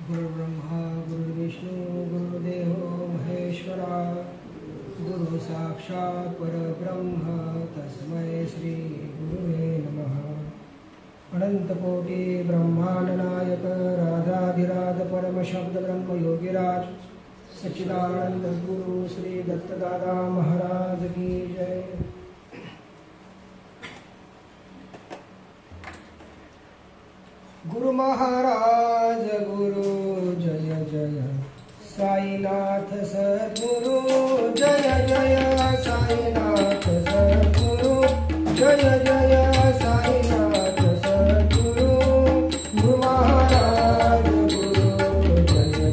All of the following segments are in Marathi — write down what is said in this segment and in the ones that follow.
गुरुर्ब्रह्मा गुरुर्विष्णु गुरुर्देवो महेश्वरा गुरु साक्षात् परब्रह्म तस्मै श्री गुरुवे नमः। अनंत कोटि ब्रह्मांड नायक राधाधिराज परम शब्द ब्रह्म योगिराज सच्चिदानंद गुरु श्री दत्तदादा महाराज की जय। गुरु महाराज गुरु जय जय साईनाथ सद्गुरु जय जय साईनाथ सद्गुरु जय जय साईनाथ सद्गुरु। गुरु महाराज गुरु जय जय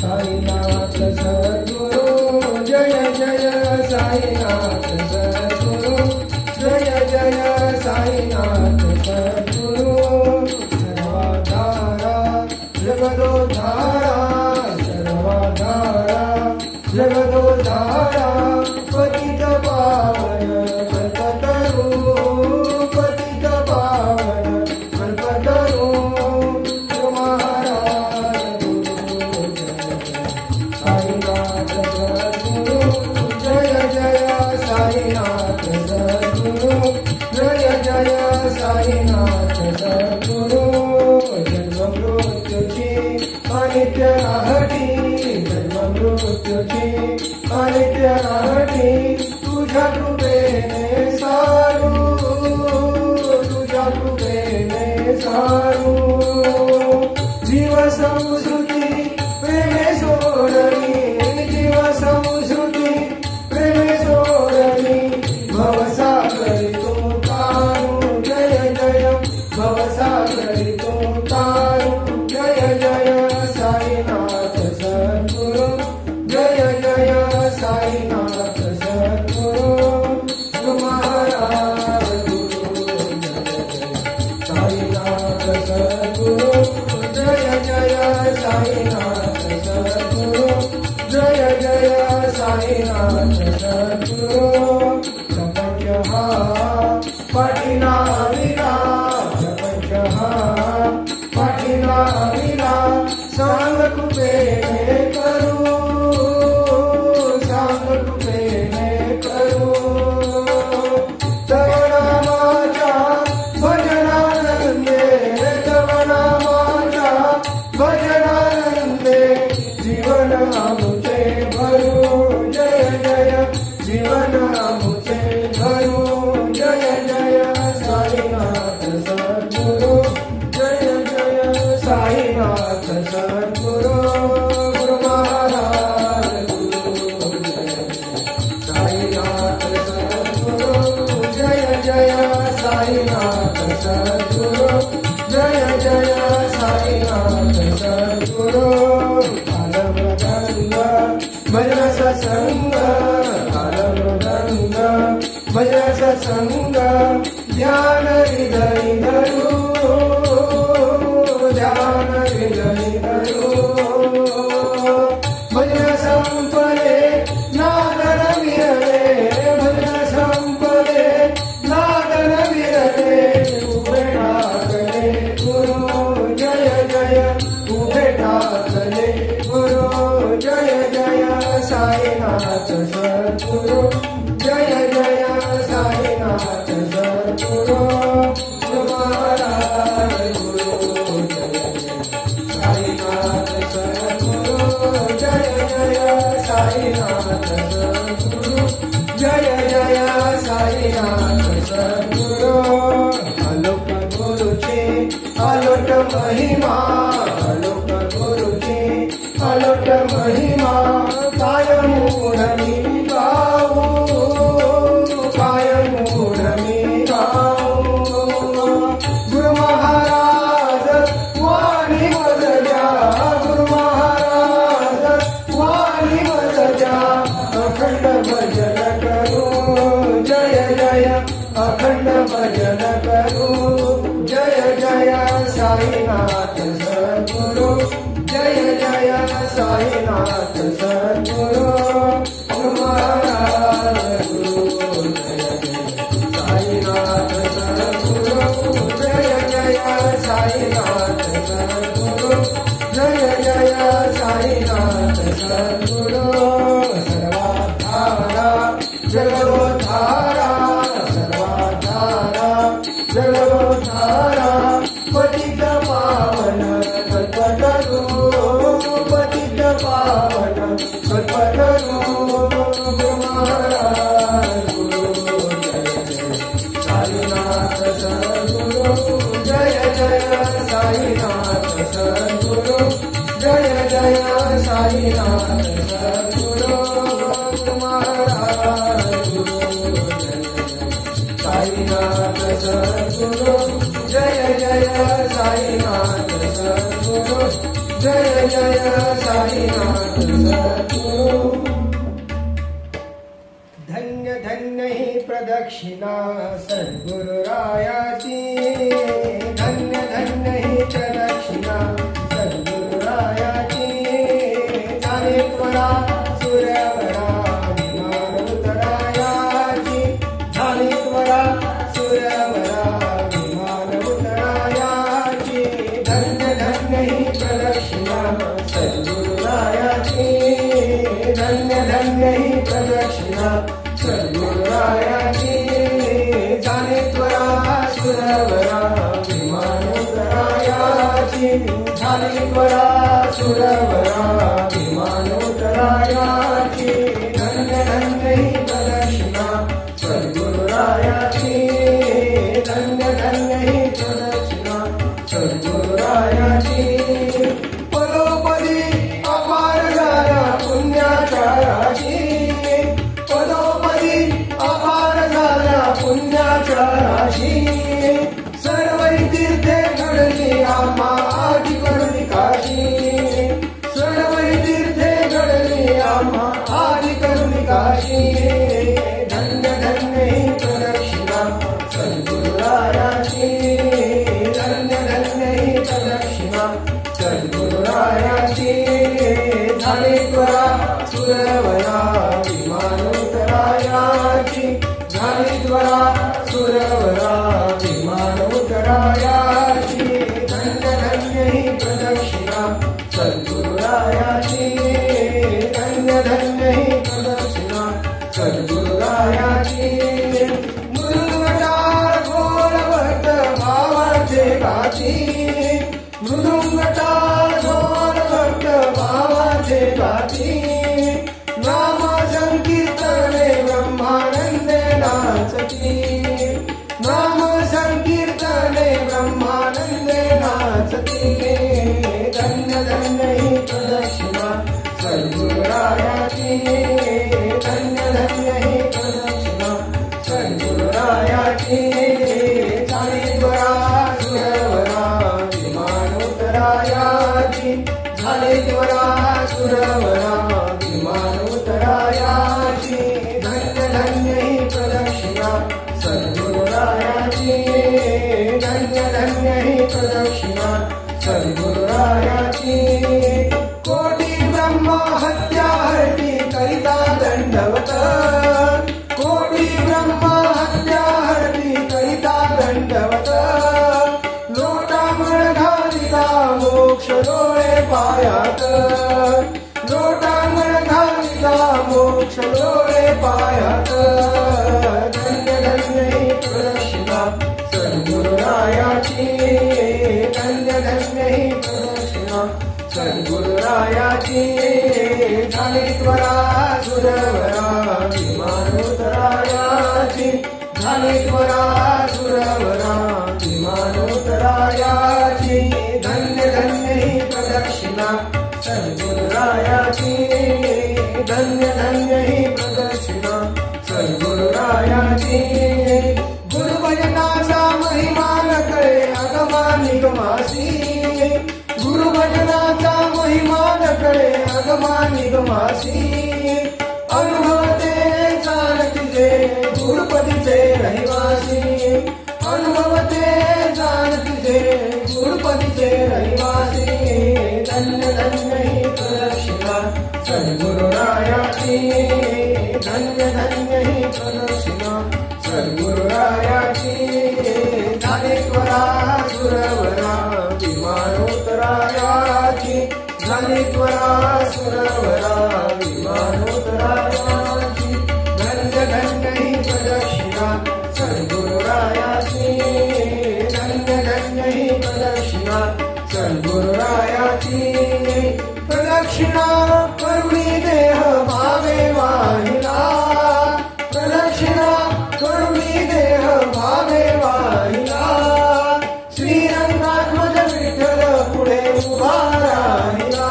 साईनाथ सद्गुरु जय जय साईनाथ सद्गुरु जय जय साईनाथ सद्गुरु। जगदोद्धारा सर्वधारा जगदोद्धारा पतित पावन कल्पतरु पतित पावन कल्पतरु। महाराज गुरु साईनाथ सद्गुरु जय जय साईनाथ सद्गुरु जय जय साईनाथ सद्गुरु। अनित्य राहटी जन्म मृत्यूची अनित्य राहटी तुझ्या कृपेने सारू तुझ्या कृपेने सारू। जीव संस्कृती प्रेमे सोडली जीव संस्कृती प्रेमे सोडली भवसागरी तू तारू जय जय भवसागरी तू तारू जय जय साईनाथ सद्गुरु जय जय साईनाथ सद्गुरु। महाराज गुरु साईनाथ सद्गुरु जय जय साईनाथ सद्गुरु जय जय साईनाथ सद्गुरु। प्रपंच हा पाठीना विना प्रपंच हा पाठीना विना सांग कृपेने करू सांग कृपेने करू। तव नामाच्या भजनानंदे तव नामाच्या भजनानंदे जीवन आमुचे भरू जय जय जीवन आमुचे भरू जय जय साईनाथ सद्गुरु जय जय साईनाथ सद्गुरु। गुरु महाराज गुरु साईनाथ सद्गुरु जय जय साईनाथ सद्गुरु जय जय साईनाथ सद्गुरु। कालमृदंग भजन सत्संग कालमृदंग भजन सत्संग ध्यान हृदय धरू ध्यान हृदय धरू। भजन संपले नादन विरले भजन संपले नादन विरले उभे ठाकले गुरु जय जय उभे ठाकले गुरु जय जय साईनाथ सद्गुरु जय जय साईनाथ सद्गुरु। महाराज गुरु साईनाथ सद्गुरु जय जय साईनाथ सद्गुरु जय जय साईनाथ सद्गुरु। आलोक गुरुची आलोक महिमा आलोक गुरुची आलोक महिमा कायम मी गाऊ कायम मी गाऊ। गुरु महाराज वाणी मजजा गुरु महाराज वाणी मजजा अखंड भजन करू जय जय अखंड भजन करू जय जय साईनाथ सद्गुरु जय जय साईनाथ सद्गुरु। महाराज गुरु जय जय साईनाथ सद्गुरु जय जय साईनाथ सद्गुरु जय पावन कल्पतरू पतित पावन कल्पतरू गुरु महाराज गुरु जय जय साईनाथ सद्गुरु जय जय साईनाथ सद्गुरु गुरु महाराज गुरु साईनाथ सद्गुरु जय जय साईनाथ सद्गुरु जय जय साईनाथ सद्गुरु धन्य धन्य ही प्रदक्षिणा सद्गुरुरायाची धन्य धन्य ही प्रदक्षिणा सद्गुरुरायाची झाले त्वरा सूर्यवरा विमान उतरायाची झाले त्वरा सूर्यवरा विमान उतरायाची धन्य धन्य ही प्रदक्षिणा सद्गुरुरायाची धन्य धन्य ही प्रदक्षिणा सद्गुरुरायाची झाले त्वरा सुरवरा विमान उतरायाची झाले त्वरा सुरवरा विमान उतरायाची धन्य धन्य ही प्रदक्षिणा सद्गुरुरायाची धन्य धन्य ही प्रदक्षिणा सद्गुरुरायाची पदोपदी अपार झाला पुण्याच्या राशी पदोपदी अपार झाला पुण्याच्या राशी सर्व तीर्थे घडली आम्हा आदि करुणी काशी सर्व तीर्थे घडली आम्हा आदि करुणी काशी धन्य धन्य ही प्रदक्षिणा सद्गुरुरायाची धन्य धन्य ही प्रदक्षिणा सद्गुरुरायाची झाले त्वरा सुरवरा विमान उतरायाची झाले त्वरा सुरवरा विमान उतरायाची धन्य धन्य ही प्रदक्षिणा सद्गुरुरायाची धन्य धन्य ही प्रदक्षिणा सद्गुरुरायाची मृदुंगटार घोर भक्त भावाचे गाची मृदुंगटार घोर भक्त भावाचे गाची नाम संकीर्तने ब्रह्मानंदे नाचती नाम संकीर्तने ब्रह्मानंदे नाचती धन्य धन्य ही प्रदक्षिणा सद्गुरुरायाची धन्य धन्य ही प्रदक्षिणा सद्गुरुरायाची झाली त्वरा सुरवरा विमान उतरायाची झाले त्वरा सुरवरा विमान उतरायाची धन्य धन्य ही प्रदक्षिणा सद्गुरुरायाची धन्य धन्य ही प्रदक्षिणा सद्गुरुरायाची कोटी ब्रह्मा हत्या हरती करिता दंडवत कोटी ब्रह्मा हत्या हरती करिता दंडवत लोटांगण घालिता मोक्ष डोळे पायात लोटांगण घालिता मोक्ष डोळे पायात धन्य धन्य ही प्रदक्षिणा सद्गुरुरायाची धन्य धन्य ही प्रदक्षिणा सद्गुरुरायाची झाली त्वरा सुरवरा विमान उतरायाची झाली त्वरा सुरवरा विमान उतरायाची धन्य धन्य ही प्रदक्षिणा सद्गुरुरायाची धन्य धन्य ही प्रदक्षिणा सद्गुरुरायाची गुरुभजनाचा महिमा नकळे अगमा निगमासी गुरुभजनाचा महिमा नकळे अगमा निगमासी अनुभवते जानतीचे गुरुपदीचे रहिवासी अनुभवते जानतीचे गुरुपदीचे रहिवासी धन्य धन्य ही प्रदक्षिणा सद्गुरुरायाची धन्य धन्य ही प्रदक्षिणा सद्गुरुरायाची झाले त्वरा सुरवरा विमान उतरायाची झाले त्वरा सुरवरा विमान उतरायाची धन्य धन्य ही प्रदक्षिणा सद्गुरुरायाची धन्य धन्य ही प्रदक्षिणा सद्गुरुरायाची प्रदक्षिणा करुणी देह भावे वाहिला प्रदक्षिणा करुणी देह भावे वाहिला श्रीरंगात्मज विठ्ठल पुढे उभा राहिला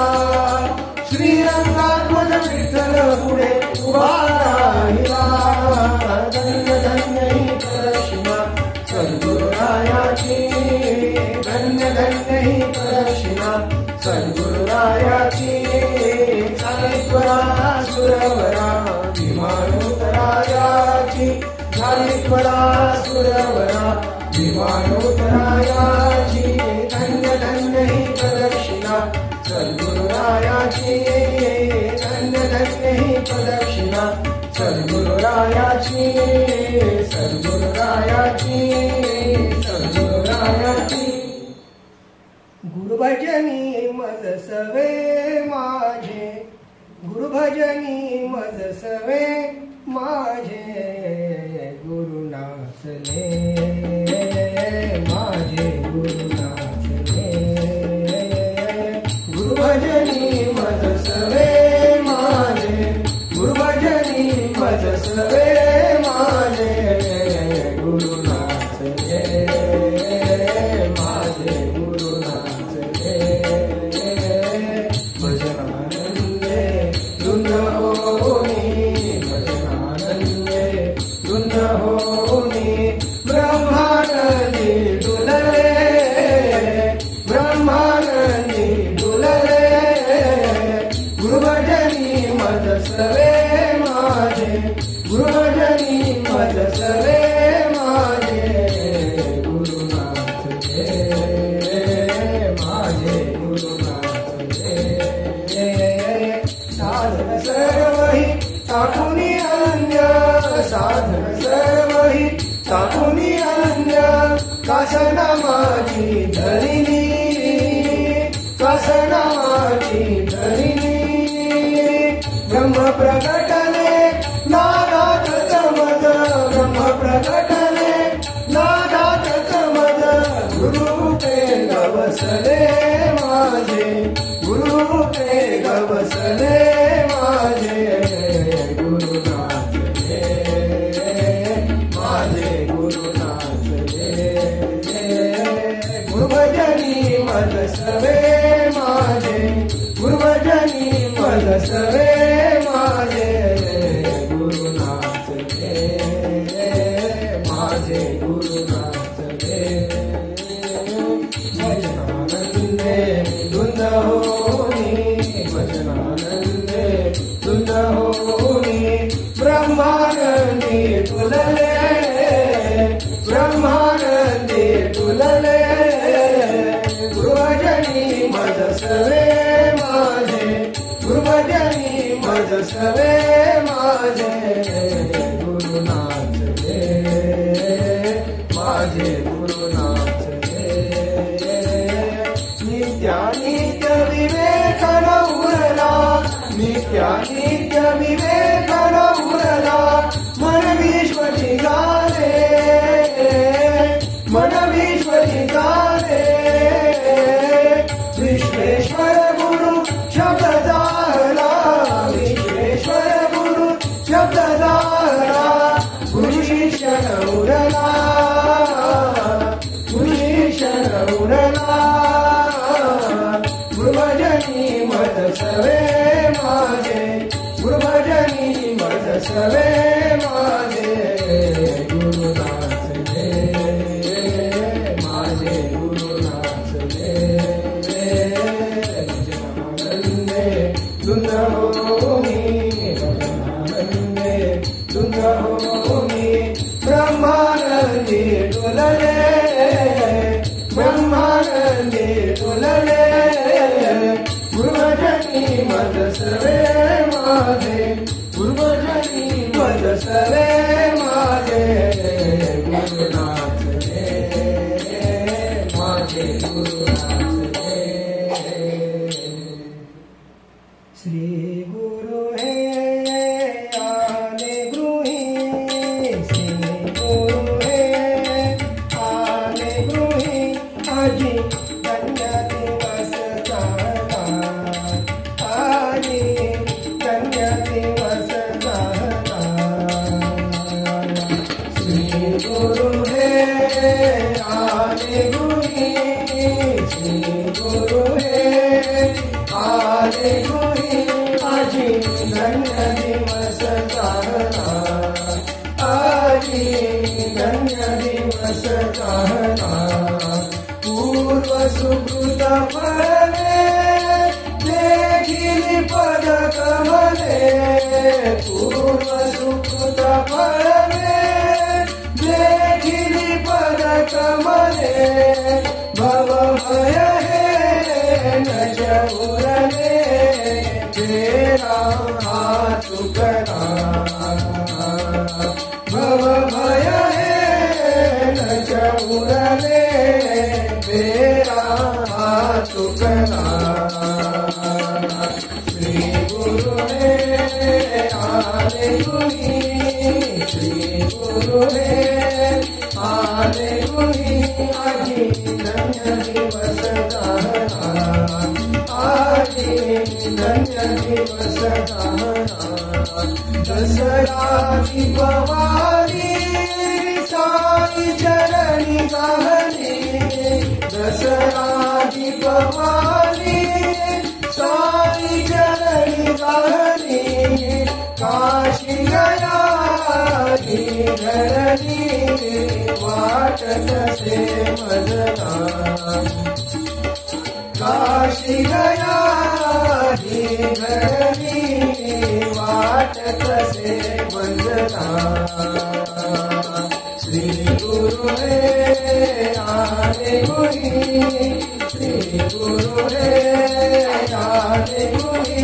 श्रीरंगात्मज विठ्ठल पुढे उभा राहिला धन्य धन्य ही प्रदक्षिणा सद्गुरुरायाची धन्य धन्य ही प्रदक्षिणा सद्गुरुरायाची झालीत्वरा सुरवरा विमानोत्तरायाची झालीत्वरा सुरवरा विमानोत्तरायाची धन्य धन्य ही प्रदक्षिणा सद्गुरुरायाची धन्य धन्य ही प्रदक्षिणा सद्गुरुरायाची सद्गुरुरायाची सद्गुरुरायाची गुरुभजनी मज सवे माझे गुरुभजनी मज सवे माझे गुरु नाचले माझे गुरु नाचले गुरुभजनी मज सवे माझे गुरुभजनी मज सवे माझे गुरु नाचले माझे गुरु नाचले भजनानंदे धुंद होनी भजनानंदे धुंद होनी ब्रह्मानंदी डुलले ब्रह्मानंदी डुलले गुरुभजनी मज सवे माझे गुरुभजनी मज सवे माझे गुरु नाचले माझे गुरु नाचले साधन सर्वहि टाकूनी अन्य साधन सर्वहि टाकूनी अन्य कासना माझी धरिणी कासना माझी धरिणी ब्रह्म प्रकटले नादात समज ब्रह्म प्रकटले नादात समज गुरुरूपे गवसले माझे गुरुरूपे गवसले माझे गुरु नाचले माझे गुरु नाचले गुरुभजनी मज सवे माझे गुरुभजनी मज सवे माझे गुरु नाचले माझे गुरु नाचले भजनानंदे धुंद होनी भजनानंदे धुंद होनी ब्रह्मानंदी डुलले ब्रह्मानंदी डुलले गुरुभजनी मज सवे माझे गुरुभजनी मज सवे माझे गुरु नाचले माझे गुरु नाचले नित्यानित्य विवेकन उरला नित्यानित्य विवेकन उरला मन विश्व ठिकाणे मन विश्व ठिकाणे विश्वेश्वर गुरु शब्द झाला विश्वेश्वर गुरु शब्द झाला गुरु शिष्य उरला गुरु शिष्य उरला गुरुभजनी मज सवे माझे गुरुभजनी मज सवे माझे गुरु नाचले माझे गुरु नाचले भजनानंदे धुंद होनी भजनानंदे धुंद होनी ब्रह्मानंदी डुलले ब्रह्मानंदी डुलले गुरुभजनी मज सवे माझे गुरुभजनी मज सवे माझे गुरु नाचले माझे गुरु नाचले श्री गुरु हे आले गृही श्री गुरु हे आले गृही आजी धन्य गुरु हे आले गुरी माझी धन्य दिवस चाहना आजी धन्य दिवस चाहना पूर्व सुकृत फळे देखील पद कमले पूर्व सुकृत फळे देखील पद कमले भवभय हे नज उरले तेरा हात करा भवभय हे नज उरले तेरा हात करा श्री गुरु हे आले गुरी श्री गुरु हे आले गुरी आजी धन्य दिवस चाहना आजी धन्य दिवस चाहना दसरा दीपवारी साई चरणी गाहली दसरा दीपवारी साई चरणी गाहली काशी गया धरणी वाटत से मजना काशी गया धरणी वाटत से मजना श्री गुरु हे आले गुरी श्री गुरु हे आले गुरी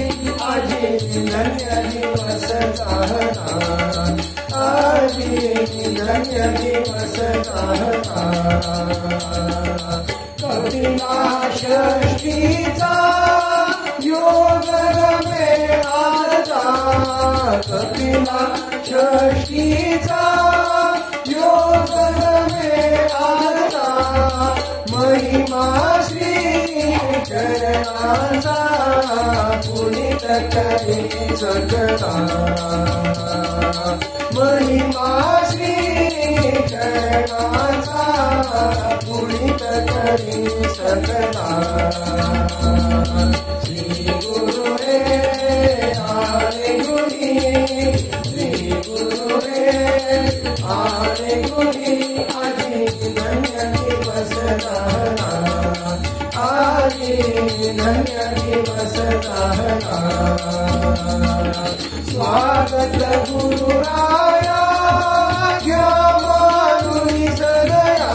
आजी धन्य दिवस चाहना आजी धन्य दिवस चाहना कपिला षष्ठीचा योग रमे आजचा कपिला षष्ठीचा योग रमे आजचा महिमा श्री चरणाचा पुनीत करी सकता महिमा श्री चरणाचा पुनीत करी सकता श्री गुरु हे आले गुरी श्री गुरु हे आले गुरी आजी धन्य दिवस चाहना आजी धन्य दिवस चाहना स्वागत गुरुराया घ्या मानुनी सदया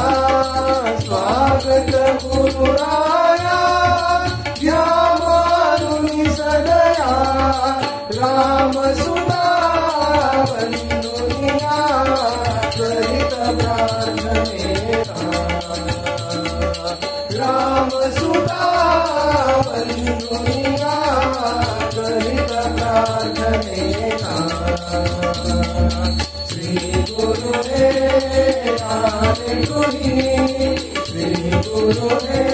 स्वागत गुरुराया घ्या मानुनी सदया राम सुधा बंधुनिया करित प्रार्थनेता राम सुधा बंधुनिया करित प्रार्थनेता श्री गुरु हे आले गुरी श्री गुरु हे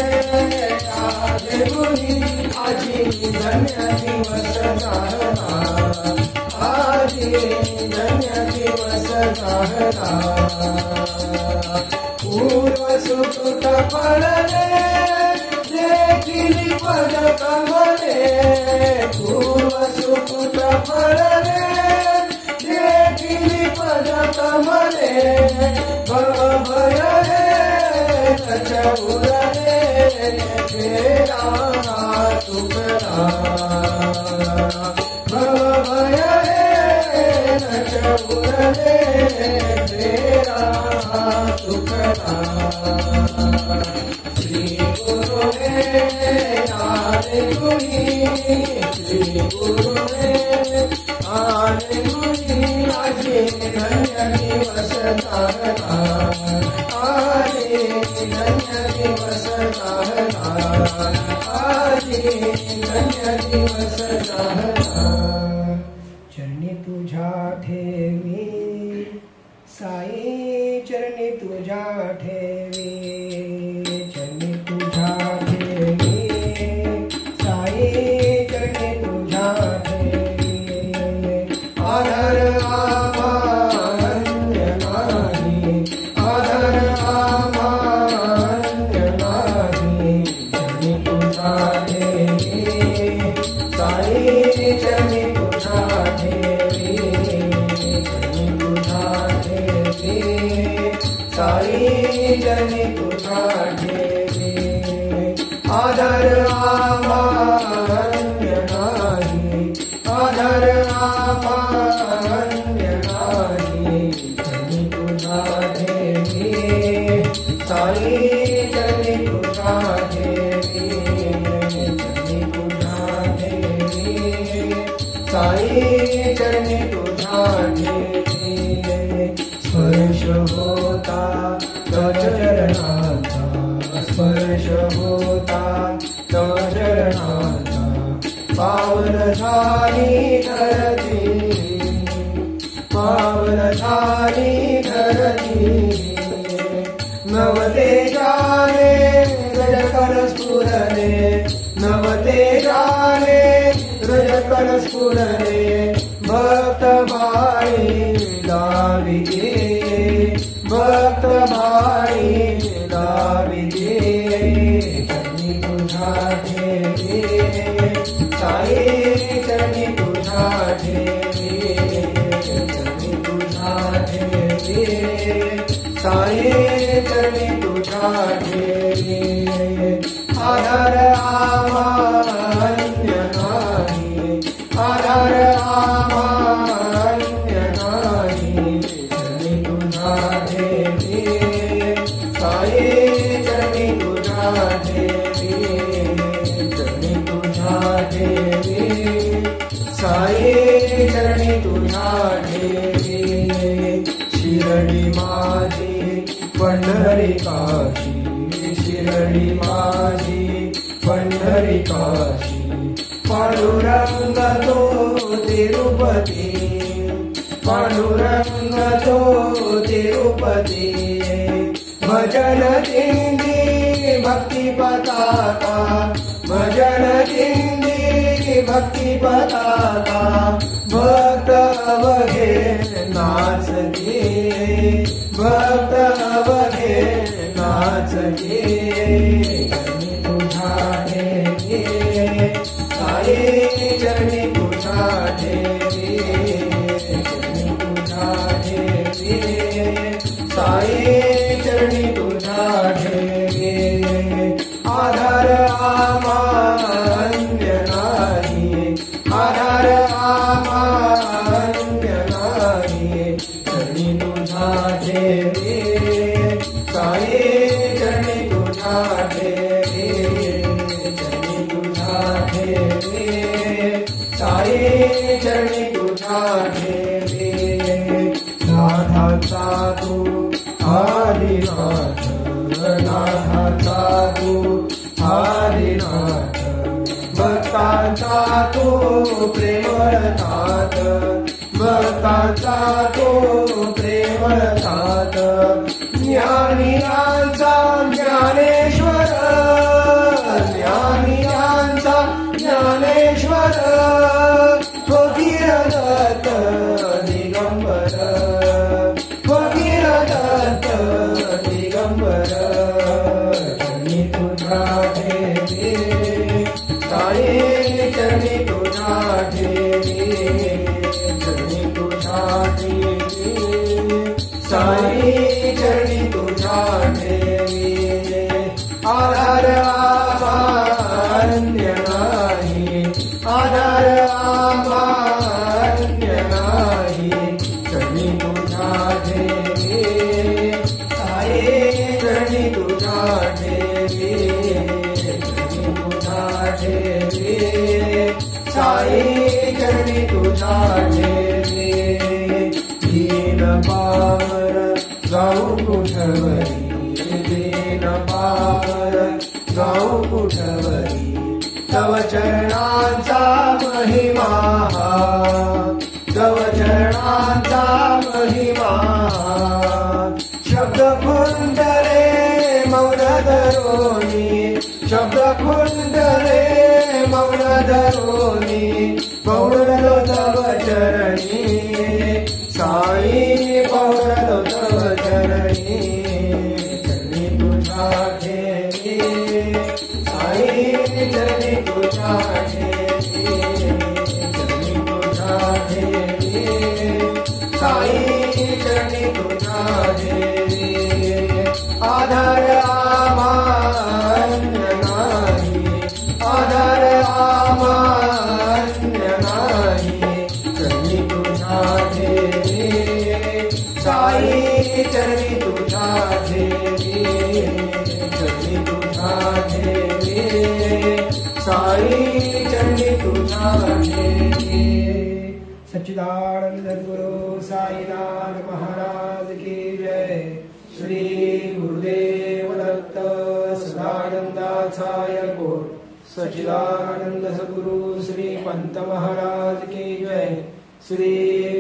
आले गुरी आजी धन्य दिवस चाहना आजी धन्य दिवस चाहना पूर्व सुकृत फळले देखील पद कमले पूर्व सुकृत फळले देखील पद कमले भवभय हे नच उरले तेरा हात करा भवभय हे नच उरले तेरा हात करा श्री गुरु हे आले गुरी श्री गुरु हे आले गुरी आजी धन्य दिवस चाहना आजी धन्य दिवस चाहना आजी धन्य दिवस चाहना चरणी तुझ्या ठेवी साई चरणी तुझ्या ठेवी चरणी तुझ्या ठेवी साई चरणी तुझ्या ठेवी आधार आमान्य नाही आधार आमान्य नाही चरणी तुझ्या तुझा ठेवी साई चरणी तुझा ठेवी चरणी तुझा ठेवी साई चरणी तुझा ठेवी आधार आम्हा अन्य नाही आधार आम्हा अन्य नाही चरणी तुझा ठेवी साई चरणी तुझा ठेवी चरणी तुझा ठेवी साई चरणी तुझा ठेवी स्पर्श होता तव चरणाचा स्पर्श होता तव चरणाचा पावन झाली धरती पावन झाली धरती नवतेजाने रजकर स्फुरणे नवतेजाने रजकर स्फुरणे भक्त बाळी लाविगे भक्त बाळी लाविगे चरणी तुझा ठेवी साई चरणी तुझा ठेवी चरणी तुझा ठेवी साई चरणी तुझा ठेवी आधार आम्हा अन्य नाही आधार आम्हा अन्य नाही चरणी तुझा ठेवी साई चरणी तुझा ठेवी चरणी तुझा ठेवी साई चरणी तुझा ठेवी शिरडी माझी पंढरी काशी शिरडी माझी पंढरी काशी पांडुरंग तो तिरुपती पांडुरंग तो तिरुपती भजन दिंडी भक्ती पताका भजन दिंडी भक्ती पताका भक्त अवघे नाचते भक्त अवघे नाचते चरणी तुझा ठेवी साई चरणी तुझा ठेवी चरणी तुझा ठेवी साई चरणी तुझा ठेवी आधार आम्हा अन्य नाही आधार आम्हा अन्य नाही चरणी तुझा ठेवी साई चरणी तुझा ठेवी चरणी तुझा ठेवी साई चरणी तुझा ठेवी नाथाचा तू आदिनाथ नाथाचा तू आदिनाथ भक्तांचा तू प्रेमनाथ भक्तांचा तू प्रेमनाथ ज्ञानियांचा ज्ञानेश्वर ज्ञानियांचा ज्ञानेश्वर भगीरथ दिगंबर भगीरथ दिगंबर चरणी तुझा ठेवी साई चरणी तुझा ठेवी चरणी तुझा ठेवी साई चरणी तुझा ठेवी आधार आम्हा अन्य नाही आधार आम्हा अन्य नाही चरणी तुझा ठेवी साई चरणी तुझा ठेवी चरणी तुझा ठेवी साई चरणी तुझा ठेवी दीन पावर जाऊ कुठवरी दीन पावर जाऊ कुठवरी तव चरणांचा महिमा तव चरणांचा महिमा शब्द कुंडले मौन धरोनी शब्द कुंडले मौन धरोनी पौरलो तव चरणी साई पौरलो तव चरणी चरणी तुझा ठेवी साई आधार आमान्य नाही चरणी तुझ्या ठेवी साई चरणी तुझ्या ठेवी चरणी तुझ्या ठेवी साई चरणी तुझ्या ठेवी सच्चिदानंद गुरु साईनाथ महाराज की जय श्री गुरुदेव दत्त सदानंदाचार्य गुरु सच्चिदानंद सद्गुरु श्री पंत महाराज की जय श्री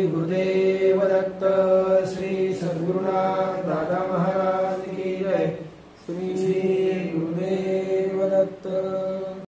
गुरुदेव दत्त श्री